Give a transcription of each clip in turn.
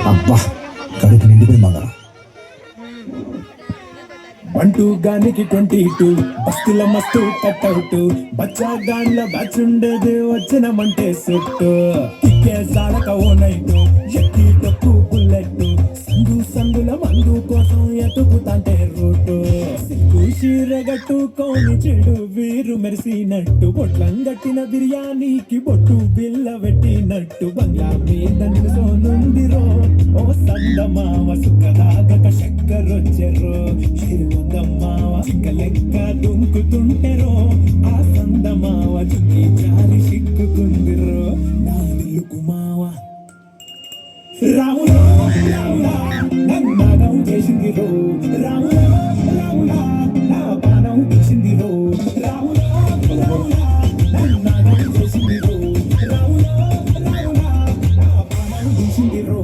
అబ్బా కడుపు నిండిపోయి మగ బంటూ గానికి 22 బస్తుల మస్తు కట్అవుట్ బచ్చా గాన్ల బచ్చుండేది వచ్చినమంటే సెట్టు కిక్కే సాడక ఓ నైటు ఎక్కి తొక్కు బుల్లెట్ సందుల మందు కోసం ఎతుకుతాంటే రూటు సిగ్గు చీరగట్టుకోని చెడు వీరు మెరిసినట్టు బొట్లంగట్టిన బిర్యానీకి బొట్టు బిల్ల పెట్టినట్టు బంగ్లా మీద నిలుసోనుందిరో ఓ సందమావ సుఖదాగక చక్కరొచ్చెరో చిరువందమ్మావ చిక్క లెక్క దుంకుతుంటెరో ఆ సందమావ చుక్కి జారి సిక్కుకుందిరో నా నిలుకు మావ రాములో రాములా నన్నాగం చేసిందిరో రాములో రాములా నా పానం తీసిందిరో రాములో రాములా నన్నాగం చేసిందిరో రాములో రాములా నా పానం తీసిందిరో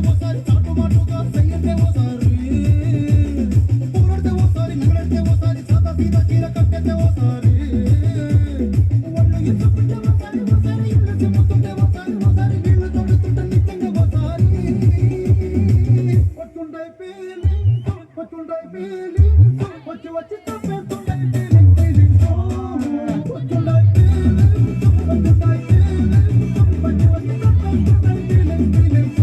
ఓసారి చాటు మాటుగా సయ్యంటే ఓసారి పూలడితే ఓసారి నగలడితే ఓసారి సాదా సీదా చీర కట్టేస్తే ఓసారి ఒళ్ళు ఎత్తుకుంటే ఓసారి ఓసారి ఇళ్ళు చెప్పుతుంటే ఓసారి ఓసారి వీళ్ళు తోడుతుంటే నిజంగా ఓసారి వచ్చుండై ఫీలింగ్ వచ్చి వచ్చి తప్పేస్తుండై ఫీలింగ్ వచ్చుండై ఫీలింగ్ వచ్చి వచ్చి తప్పేస్తుండై ఫీలింగ్